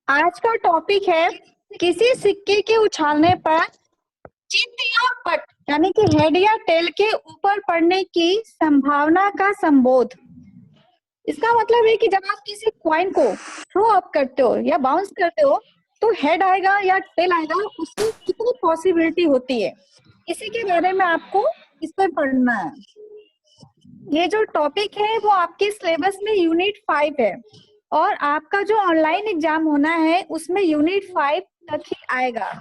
आज का टॉपिक है किसी सिक्के के उछालने पर चित्त या पट यानी कि हेड या टेल के ऊपर पड़ने की संभावना का संबोध। इसका मतलब है कि जब आप किसी कॉइन को थ्रो अप करते हो या बाउंस करते हो तो हेड आएगा या टेल आएगा, उसकी कितनी पॉसिबिलिटी होती है, इसी के बारे में आपको इस पर पढ़ना है। ये जो टॉपिक है वो आपके सिलेबस में यूनिट 5 है और आपका जो ऑनलाइन एग्जाम होना है उसमें यूनिट 5 तक ही आएगा।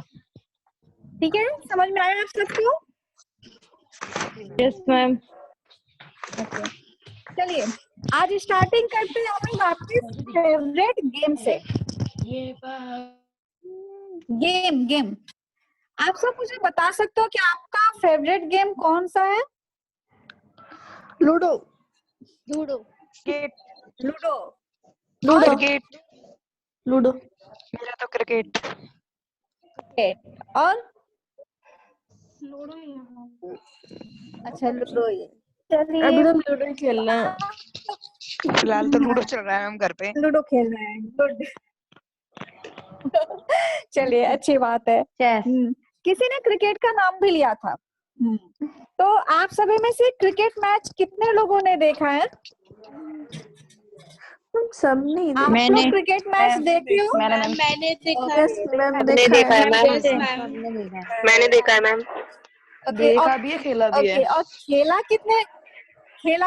ठीक है, समझ में आया आप सबको? Yes ma'am. ओके, चलिए आज स्टार्टिंग करते हैं हम लोग आपके फेवरेट गेम से। गेम आप सब मुझे बता सकते हो कि आपका फेवरेट गेम कौन सा है? Ludo. Ludo. Ludo. Ludo. Cricket. Ludo. मेरा तो क्रिकेट। और लूडो ही है। अच्छा लूडो ही। चलिए अभी तो लूडो ही खेलना है। फिलहाल तो लूडो चल रहा है हम घर पे। लूडो खेल रहे हैं, गुड। चलिए अच्छी बात है। किसी ने क्रिकेट का नाम भी लिया था। तो आप सभी में से क्रिकेट मैच कितने लोगों ने देखा है? सब नहीं आप लोग क्रिकेट मैच देखे हो? मैंने देखा है। मैंने देखा है मैम। देखा भी है, खेला भी है। और खेला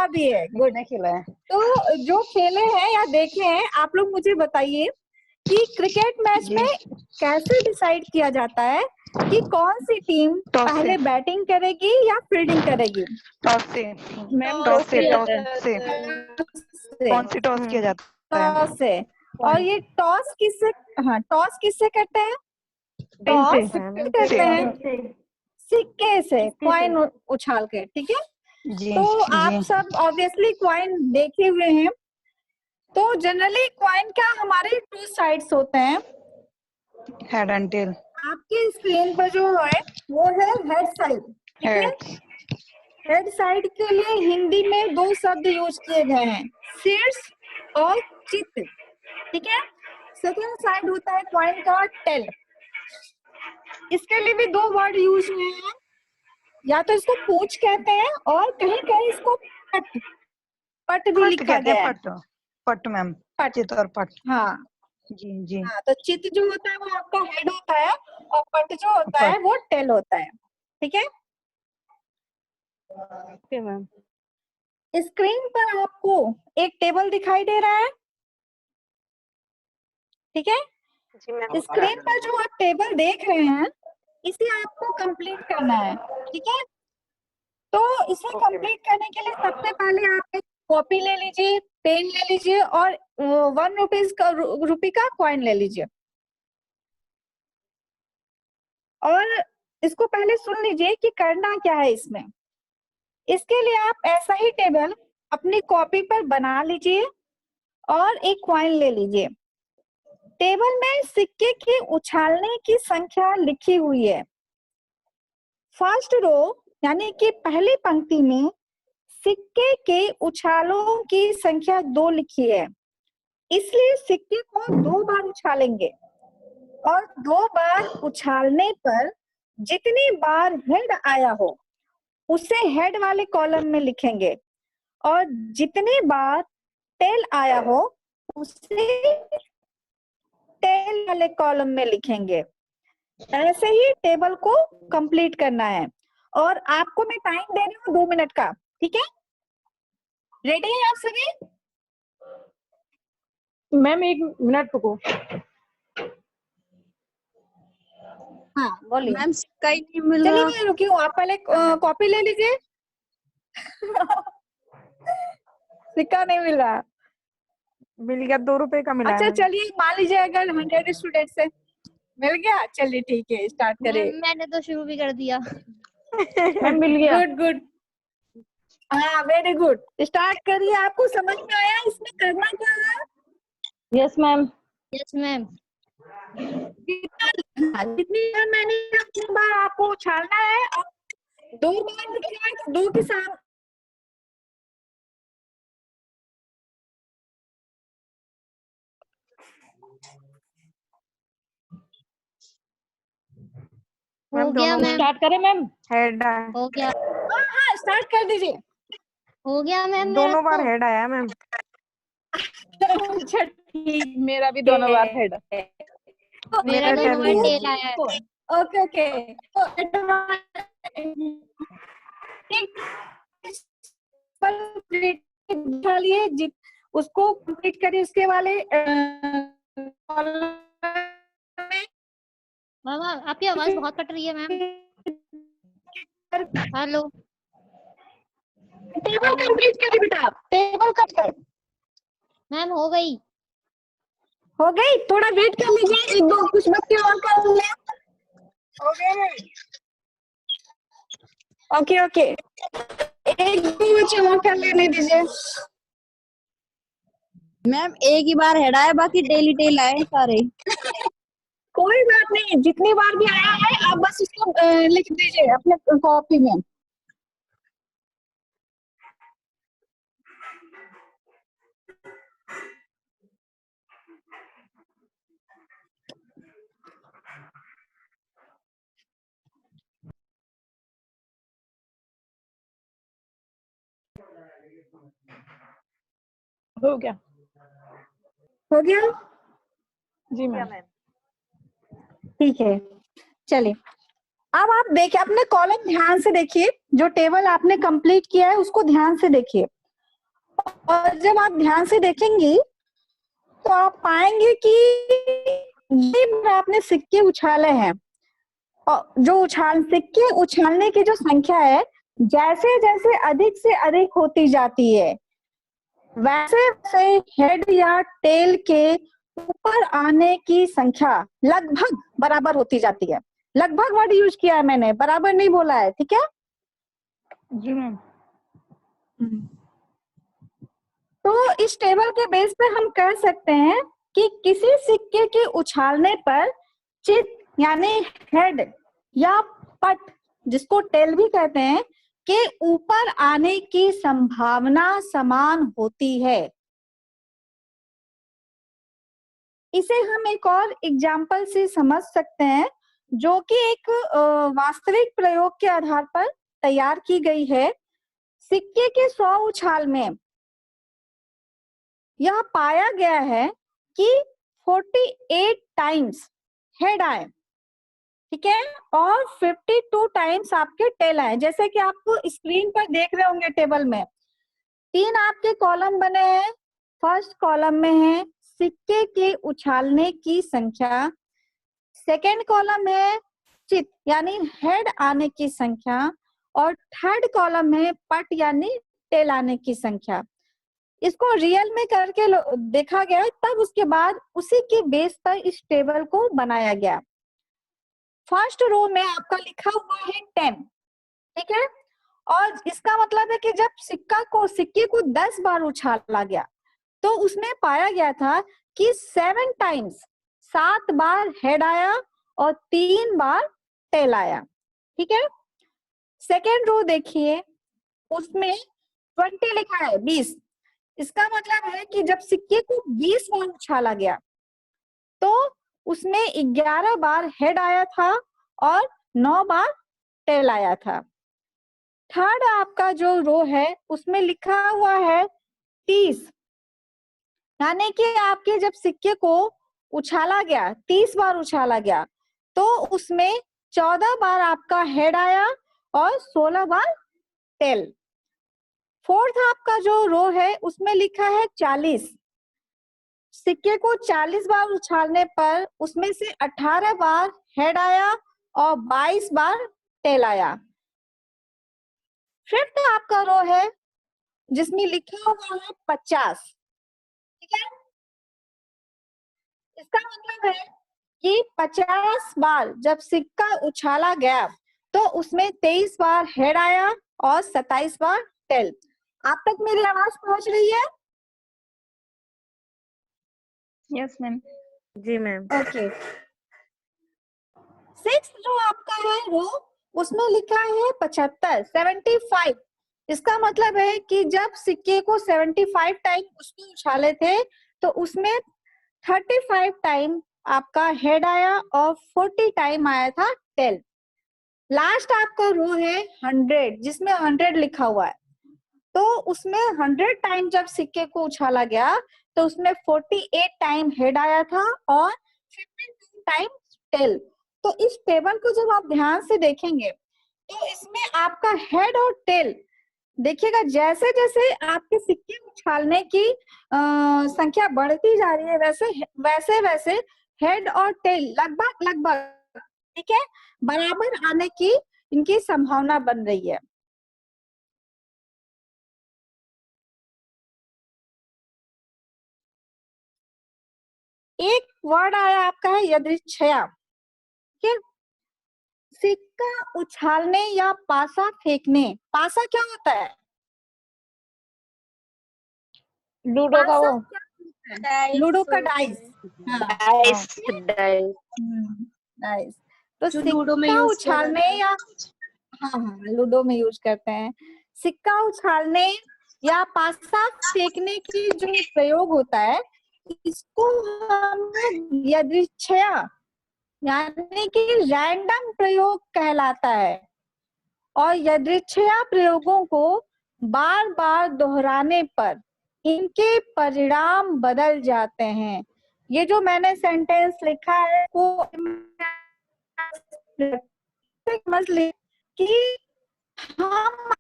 भी है, गुड। खेला है। तो जो खेले हैं या देखे हैं आप लोग मुझे बताइए कि क्रिकेट मैच में कैसे डिसाइड किया जाता है कि कौन सी टीम पहले बैटिंग करेगी या फील्डिंग करेगी? टॉस से मैम, टॉस से कौन सी टॉस किया जाता है? टॉस से। और ये टॉस किससे करते हैं? टॉस करते हैं सिक्के से, कॉइन उछाल के। ठीक है, तो आप सब ऑब्वियसली कॉइन देखे हुए हैं। तो जनरली कॉइन का हमारे 2 साइड्स होते हैं, हेड एंड टेल। आपकी स्क्रीन पर जो है वो है हेड साइड। ठीक है, हेड साइड के लिए हिंदी में 2 शब्द यूज किए गए हैं, शीर्ष और चित्त। ठीक है, सेकेंड साइड होता है कॉइन का टेल। इसके लिए भी 2 वर्ड यूज हुए हैं, या तो इसको पूंछ कहते हैं और कहीं कहीं इसको पट भी लिखा गया है। पट मैम, चित और पट। हाँ जी। हाँ, तो चित जो होता है वो आपका हेड होता है और पट जो होता है वो टेल होता है। ठीक है, ओके मैम। स्क्रीन पर आपको एक टेबल दिखाई दे रहा है। ठीक है, स्क्रीन पर जो आप टेबल देख रहे हैं इसे आपको कंप्लीट करना है। ठीक है, तो इसे कंप्लीट करने के लिए सबसे पहले आप एक कॉपी ले लीजिए, पेन ले लीजिए और 1 रुपी का कॉइन ले लीजिए। और इसको पहले सुन लीजिए कि करना क्या है इसमें। इसके लिए आप ऐसा ही टेबल अपनी कॉपी पर बना लीजिए और एक कॉइन ले लीजिए। टेबल में सिक्के के उछालने की संख्या लिखी हुई है। फर्स्ट रो यानी कि पहली पंक्ति में सिक्के के उछालों की संख्या 2 लिखी है, इसलिए सिक्के को 2 बार उछालेंगे और 2 बार उछालने पर जितनी बार हेड आया हो उसे हेड वाले कॉलम में लिखेंगे और जितनी बार टेल आया हो उसे टेल वाले कॉलम में लिखेंगे। ऐसे ही टेबल को कंप्लीट करना है और आपको मैं टाइम दे रही हूँ 2 मिनट का। ठीक है, रेडी है आप सभी? मैम 1 मिनट रुको। हाँ बोलिए। मैम सिक्का ही नहीं मिल चलिए रहा। मैं रुकी हूँ, आप पहले कॉपी ले लीजिए। सिक्का नहीं मिल रहा। मिल गया, 2 रुपए का मिला। अच्छा चलिए मान लीजिए अगर 100 स्टूडेंट से मिल गया, चलिए ठीक है स्टार्ट करें। मैंने तो शुरू भी कर दिया। मैम मिल गया। गुड। हाँ वेरी गुड, स्टार्ट करिए। आपको समझ में आया इसमें करना क्या है? Yes ma'am. Yes ma'am. जितनी बार मैंने अपनी बार आपको उछालना है और 2 बार लिखना है तो 2 के साथ हो गया मैम। स्टार्ट करें मैम? हेड हो गया। हाँ स्टार्ट कर दीजिए। हो गया मैम। दोनों बार हेड आया मैम। अच्छा ठीक, मेरा भी दोनों बार हेड। मेरा मेरा दोनों बार टेल टेल आया है। ओके ओके ठीक, उसको कंप्लीट करिए उसके वाले मैम आपकी आवाज बहुत कट रही है मैम। हेलो। टेबल कंप्लीट करिए बेटा, टेबल कट कर। मैम हो गई। हो गई, थोड़ा वेट कर लीजिए, एक दो कुछ बच्चे और कर ले। हो गए। ओके ओके, एक दो बच्चे और कर लेने दीजिए। मैम एक ही बार हेड आया, बाकी टेल ही टेल आए सारे। कोई बात नहीं, जितनी बार भी आया है आप बस उसको लिख दीजिए अपने कॉपी में। हो गया? हो गया? जी मैम। ठीक है, चलिए अब आप देखिए अपने कॉलम ध्यान से देखिए, जो टेबल आपने कंप्लीट किया है उसको ध्यान से देखिए, और जब आप ध्यान से देखेंगी तो आप पाएंगे कि ये आपने सिक्के उछाले हैं, और जो सिक्के उछालने की जो संख्या है जैसे जैसे अधिक से अधिक होती जाती है, वैसे वैसे हेड या टेल के ऊपर आने की संख्या लगभग बराबर होती जाती है। लगभग वर्ड यूज किया है मैंने, बराबर नहीं बोला है, ठीक है? जी मैम। तो इस टेबल के बेस पे हम कह सकते हैं कि किसी सिक्के के उछालने पर चित यानी हेड या पट, जिसको टेल भी कहते हैं, के ऊपर आने की संभावना समान होती है। इसे हम एक और एग्जाम्पल से समझ सकते हैं, जो कि एक वास्तविक प्रयोग के आधार पर तैयार की गई है। सिक्के के 100 उछाल में यह पाया गया है कि 48 टाइम्स हेड आए, ठीक है, और 52 टाइम्स आपके टेल आए। जैसे कि आपको स्क्रीन पर देख रहे होंगे टेबल में 3 आपके कॉलम बने हैं। फर्स्ट कॉलम में है सिक्के के उछालने की संख्या, सेकेंड कॉलम है चित यानी हेड आने की संख्या, और थर्ड कॉलम में पट यानी टेल आने की संख्या। इसको रियल में करके देखा गया, तब उसके बाद उसी के बेस पर इस टेबल को बनाया गया। फर्स्ट रो में आपका लिखा हुआ है 10, ठीक है, और इसका मतलब है कि जब सिक्के को 10 बार उछाला गया तो उसमें पाया गया था कि 7 टाइम्स 7 बार हेड आया और 3 बार टेल आया, ठीक है। सेकेंड रो देखिए, उसमें 20 लिखा है 20। इसका मतलब है कि जब सिक्के को 20 बार उछाला गया तो उसमें 11 बार हेड आया था और 9 बार टेल आया था। थर्ड आपका जो रो है उसमें लिखा हुआ है 30, यानी कि आपके जब सिक्के को उछाला गया 30 बार उछाला गया तो उसमें 14 बार आपका हेड आया और 16 बार टेल। फोर्थ आपका जो रो है उसमें लिखा है 40, सिक्के को 40 बार उछालने पर उसमें से 18 बार हेड आया और 22 बार टेल आया। फिफ्थ आपका रो है जिसमें लिखा हुआ है 50, ठीक है। इसका मतलब है कि 50 बार जब सिक्का उछाला गया तो उसमें 23 बार हेड आया और 27 बार टेल। आप तक मेरी आवाज पहुंच रही है? Yes ma'am. जी मैम। ओके। सिक्स जो आपका है रो उसमें लिखा है 75, 75। इसका मतलब है कि जब सिक्के को 75 टाइम उसको उछाले थे तो उसमें 35 टाइम आपका हेड आया और 40 टाइम आया था टेल। लास्ट आपका रो है 100 जिसमें 100 लिखा हुआ है, तो उसमें 100 टाइम जब सिक्के को उछाला गया तो उसमें 48 टाइम हेड आया था और 52 टाइम टेल। तो इस टेबल को जब आप ध्यान से देखेंगे तो इसमें आपका हेड और टेल देखिएगा, जैसे जैसे आपके सिक्के उछालने की संख्या बढ़ती जा रही है वैसे वैसे वैसे हेड और टेल लगभग लगभग ठीक है बराबर आने की इनकी संभावना बन रही है। एक वर्ड आया आपका है यदृच्छया, ठीक है। सिक्का उछालने या पासा फेंकने, पासा क्या होता है? लूडो का पासा वो क्या होता है? लूडो का डाइस। हाँ डाइस डाइस। तो जो लूडो में सिक्का यूज किया उछालने जाता है। या हाँ लूडो में यूज करते हैं। सिक्का उछालने या पासा फेंकने की जो प्रयोग होता है इसको हम लोग यदृच्छया यानी कि रैंडम प्रयोग कहलाता है, और यदृच्छया प्रयोगों को बार बार दोहराने पर इनके परिणाम बदल जाते हैं। ये जो मैंने सेंटेंस लिखा है वो समझ ले कि हम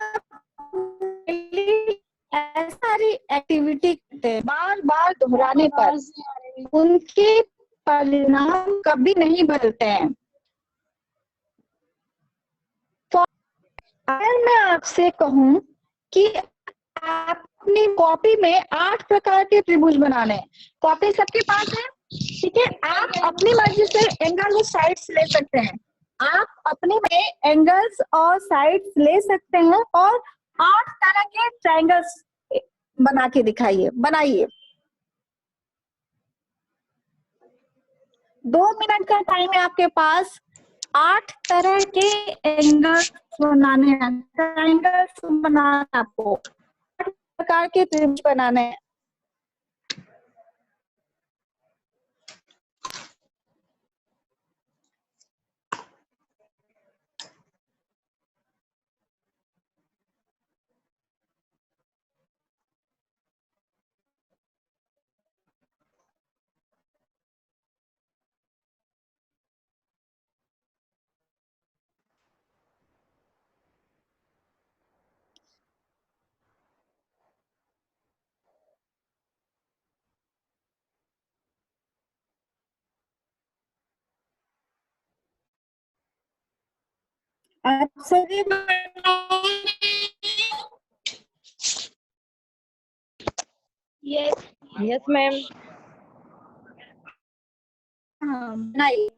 ऐसी सारी एक्टिविटी करते हैं बार बार दोहराने पर उनके परिणाम कभी नहीं बदलते हैं। अगर मैं आपसे कहूं कि आप अपनी कॉपी में 8 प्रकार के त्रिभुज बनाने हैं, कॉपी सबके पास है, ठीक है। आप अपनी मर्जी से एंगल और साइड्स ले सकते हैं, आप अपने में एंगल्स और साइड्स ले सकते हैं और 8 तरह के ट्रायंगल्स बना के दिखाइए, बनाइए। 2 मिनट का टाइम है आपके पास, 8 तरह के एंगल्स बनाने हैं, ट्रायंगल्स बनाना है आपको, 8 प्रकार के त्रिभुज बनाने हैं। आप सभी यस मैम। बनाइए।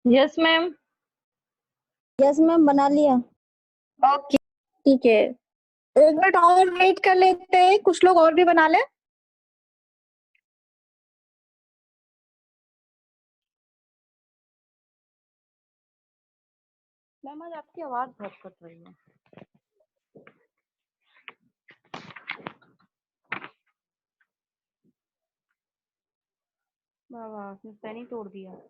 Yes ma'am. यस मैम, बना लिया। ओके ठीक है, 1 मिनट और वेट कर लेते हैं, कुछ लोग और भी बना ले। मैम आज आपकी आवाज बहुत कट रही है। वाह वाह, उसने पेन ही तोड़ दिया।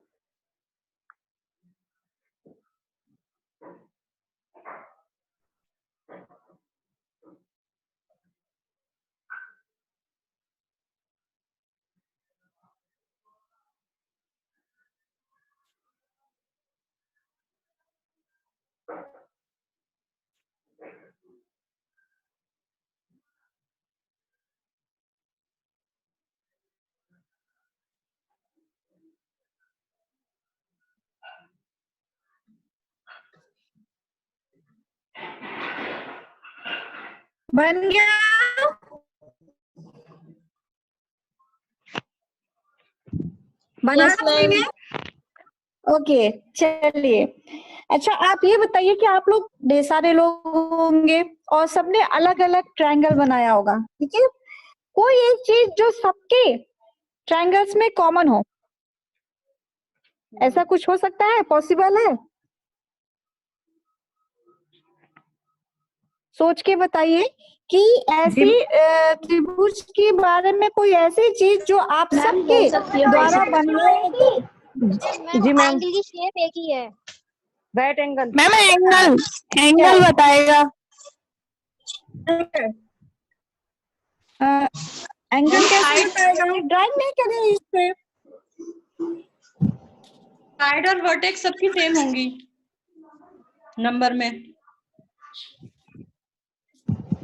बन गया? बना Yes, सभी ने? ma'am. ओके, चलिए। अच्छा, आप ये बताइए कि आप लोग ढेर सारे लोग होंगे और सबने अलग अलग ट्रायंगल बनाया होगा, ठीक है? कोई एक चीज जो सबके ट्रायंगल्स में कॉमन हो, ऐसा कुछ हो सकता है? पॉसिबल है? सोच के बताइए कि ऐसी त्रिभुज के बारे में कोई ऐसी चीज जो आप सबके द्वारा बनाई गई। जी मैम। एंगल की शेप एक ही है। Right angle. मैम एंगल बताएगा। एंगल कैसे बताएगा? ड्राइंग नहीं करें इस पे। साइड और वर्टेक्स सबकी सेम होंगी नंबर में।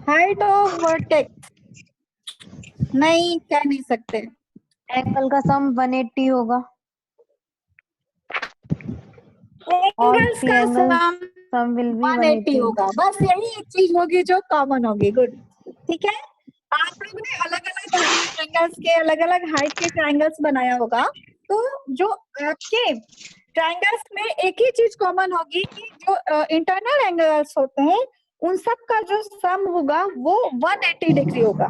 हाइट और वर्टेक्स नहीं, कह नहीं सकते। एंगल का सम 180 होगा। एंगल्स का सम सम विल बी 180 होगा। बस यही एक चीज होगी जो कॉमन होगी। गुड, ठीक है। आप लोग ने अलग अलग ट्रायंगल्स के अलग अलग हाइट के ट्रायंगल्स बनाया होगा, तो जो आपके ट्रायंगल्स में एक ही चीज कॉमन होगी कि जो इंटरनल एंगल्स होते हैं उन सब का जो सम होगा वो 180 डिग्री होगा।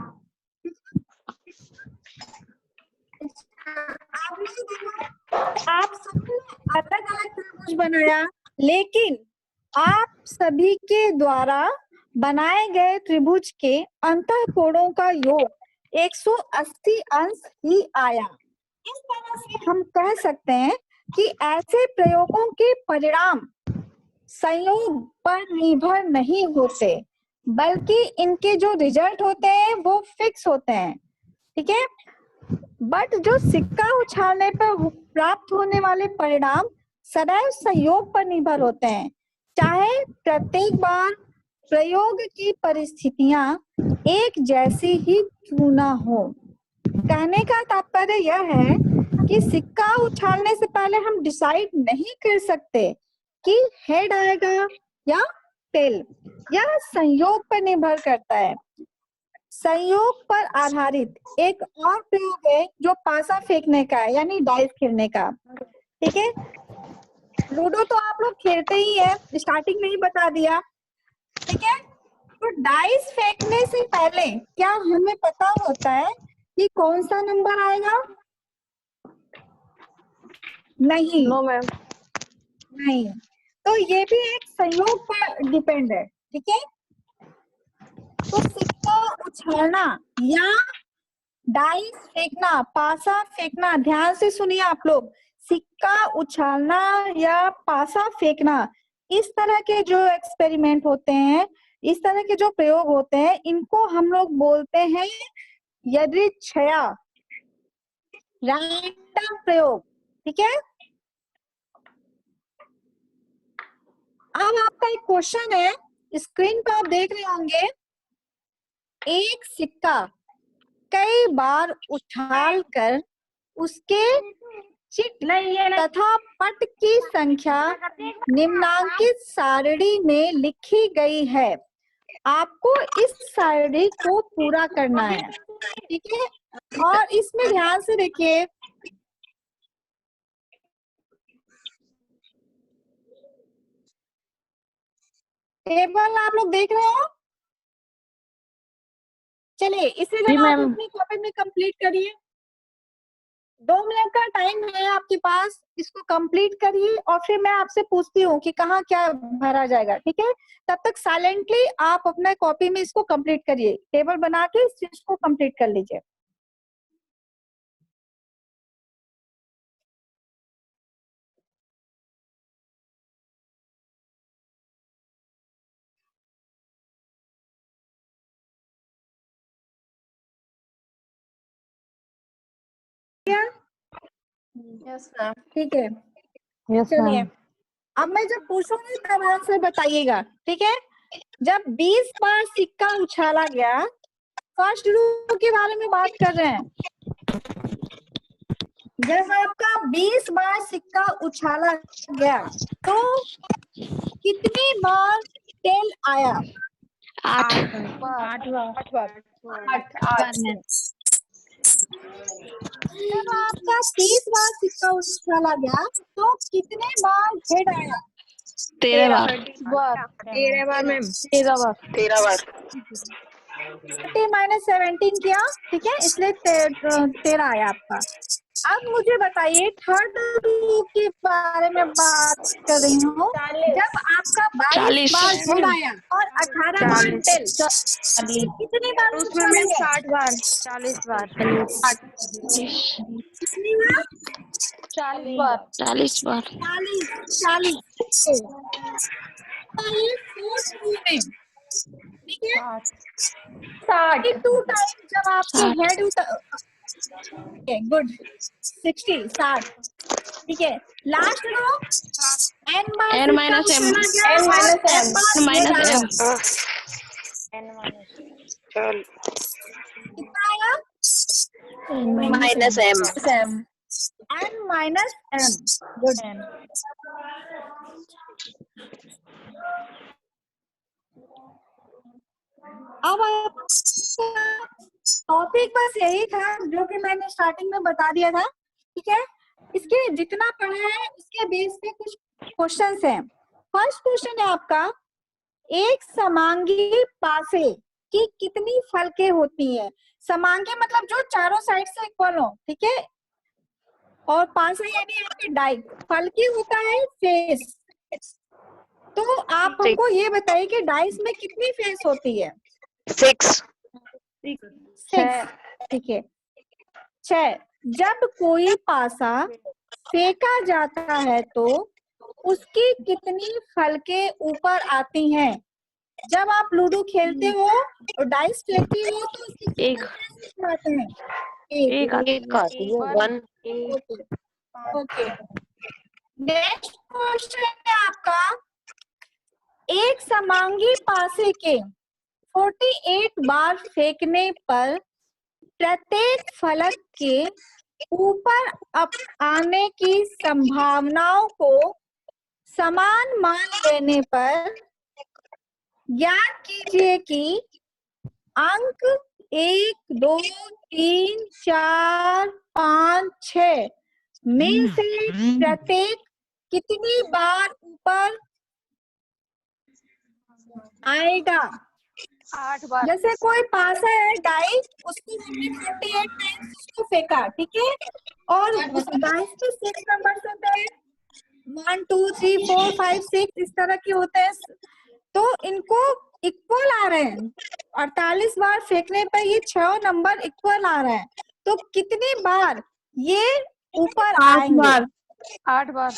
आपने देखा, आप सबने अलग अलग त्रिभुज बनाया, लेकिन आप सभी के द्वारा बनाए गए त्रिभुज के अंतःकोणों का योग 180 अंश ही आया। इस तरह से हम कह सकते हैं कि ऐसे प्रयोगों के परिणाम संयोग पर निर्भर नहीं होते, बल्कि इनके जो रिजल्ट होते हैं वो फिक्स होते हैं, ठीक है। बट जो सिक्का उछालने पर प्राप्त होने वाले परिणाम सदैव संयोग पर निर्भर होते हैं, चाहे प्रत्येक बार प्रयोग की परिस्थितियां एक जैसी ही क्यों ना हो। कहने का तात्पर्य यह है कि सिक्का उछालने से पहले हम डिसाइड नहीं कर सकते कि हेड आएगा या टेल। यह संयोग पर निर्भर करता है। संयोग पर आधारित एक और प्रयोग है जो पासा फेंकने का है, यानी डाइस खेलने का, ठीक है। लूडो तो आप लोग खेलते ही है, स्टार्टिंग में ही बता दिया, ठीक है। तो डाइस फेंकने से पहले क्या हमें पता होता है कि कौन सा नंबर आएगा? नहीं। No ma'am. नहीं, तो ये भी एक संयोग पर डिपेंड है, ठीक है। तो सिक्का उछालना या डाइस फेंकना, पासा फेंकना, ध्यान से सुनिए आप लोग, सिक्का उछालना या पासा फेंकना, इस तरह के जो एक्सपेरिमेंट होते हैं, इस तरह के जो प्रयोग होते हैं, इनको हम लोग बोलते हैं यदृच्छया, रैंडम प्रयोग, ठीक है। अब आपका एक क्वेश्चन है, स्क्रीन पर आप देख रहे होंगे, एक सिक्का कई बार उछाल कर उसके चिट तथा पट की संख्या निम्नांकित सारणी में लिखी गई है। आपको इस सारणी को पूरा करना है, ठीक है। और इसमें ध्यान से देखिए, टेबल आप लोग देख रहे हो? चलिए इसे जी जरा आप मैम। अपनी कॉपी में कंप्लीट करिए। 2 मिनट का टाइम है आपके पास, इसको कंप्लीट करिए और फिर मैं आपसे पूछती हूँ कि कहाँ क्या भरा जाएगा, ठीक है। तब तक साइलेंटली आप अपने कॉपी में इसको कंप्लीट करिए, टेबल बना के इस चीज को कंप्लीट कर लीजिए। Yes ma'am. ठीक है, यस चलिए मैम। अब मैं जब पूछूंगी तब आंसर बताइएगा, ठीक है। जब 20 बार सिक्का उछाला गया, फर्स्ट रूल के बारे में बात कर रहे हैं। जब आपका 20 बार सिक्का उछाला गया तो कितनी बार टेल आया? 8 जब आपका 30 बार सिक्का उछाला गया तो कितने बार हेड आया? 13 बार। 13 बार मैम। 13 बार। 30 माइनस 17 किया, ठीक है, इसलिए 13 आया आपका। अब मुझे बताइए थर्ड रूल के बारे में बात कर रही हूँ। जब आपका 22 बार हेड आया और 18 बार टेल, कितनी बार उसमें मैम उछालेंगे? 60 बार। 40 बार। कितनी बार? 40 बार। 40 बार। 40। ये फोर्थ रूल में, ठीक है, 32 टाइम जब आपके हेड गुड 60, ठीक है। लास्ट रो n बार N minus m। चला गया N और minus m m। बार माइनस हेड आया। m। कितना आया? Minus m। n minus m। Good. अब टॉपिक बस यही था जो कि मैंने स्टार्टिंग में बता दिया था, ठीक है। इसके जितना पढ़ा है उसके बेस पे कुछ क्वेश्चंस हैं। फर्स्ट क्वेश्चन है आपका, एक समांगी पासे की कितनी फलकें होती हैं? समांगी मतलब जो चारों साइड से इक्वल हो, ठीक है, और पासे यानी आपके डाई। फलकी होता है फेस। तो आप हमको ये बताइए कि डाइस में कितनी फेस होती है? 6। 6, ठीक है। 6। जब कोई पासा फेंका जाता है तो उसकी कितनी फलकें ऊपर आती हैं? जब आप लूडो खेलते हो और डाइस फेंकते हो तो उसकी कितनी एक। फेस ऊपर आते हैं? एक आती है 1। ओके। नेक्स्ट क्वेश्चन है आपका, एक समांगी पासे के 48 बार फेंकने पर प्रत्येक फलक के ऊपर आने की संभावनाओं को समान मान लेने पर ज्ञात कीजिए कि अंक 1, 2, 3, 4, 5, 6 में से प्रत्येक कितनी बार ऊपर आएगा? 8 बार। जैसे कोई पासा है डाई, उसको हमने 48 टाइम्स उसको फेंका, ठीक है, और उस डाइस पे 6 नंबर्स होते हैं, 1, 2, 3, 4, 5, 6 इस तरह के होते हैं। तो इनको इक्वल आ रहे हैं। 48 बार फेंकने पर ये 6 नंबर इक्वल आ रहे हैं। तो कितनी बार ये ऊपर आएंगे? 8 बार। 8 बार।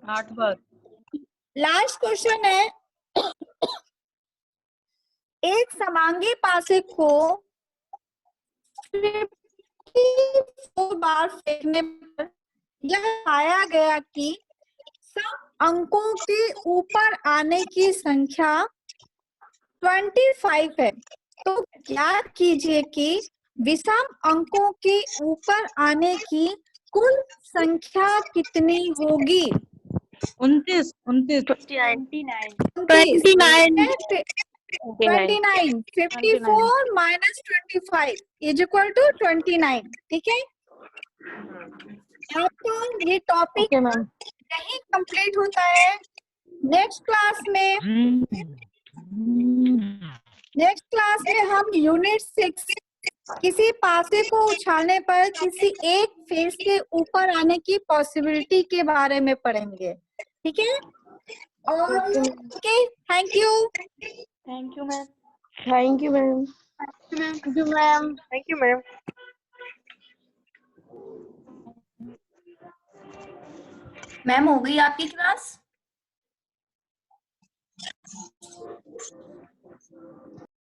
8 बार। लास्ट क्वेश्चन है, एक समांगी पासे को 54 बार फेंकने पर यह पाया गया कि सब अंकों के ऊपर आने की संख्या 25 है। तो ज्ञात कीजिए कि विषम अंकों के ऊपर आने की कुल संख्या कितनी होगी? 29। 29। 54 माइनस 25 इज इक्वल टू 29, ठीक है। आपका ये टॉपिक ओके मैम। नहीं कंप्लीट होता है। नेक्स्ट क्लास में हम यूनिट 6 किसी पासे को उछालने पर किसी एक फेस के ऊपर आने की पॉसिबिलिटी के बारे में पढ़ेंगे, ठीक है। और okay, thank you. Thank you ma'am. Thank you ma'am. Thank you ma'am. Ma'am हो गई आपकी क्लास?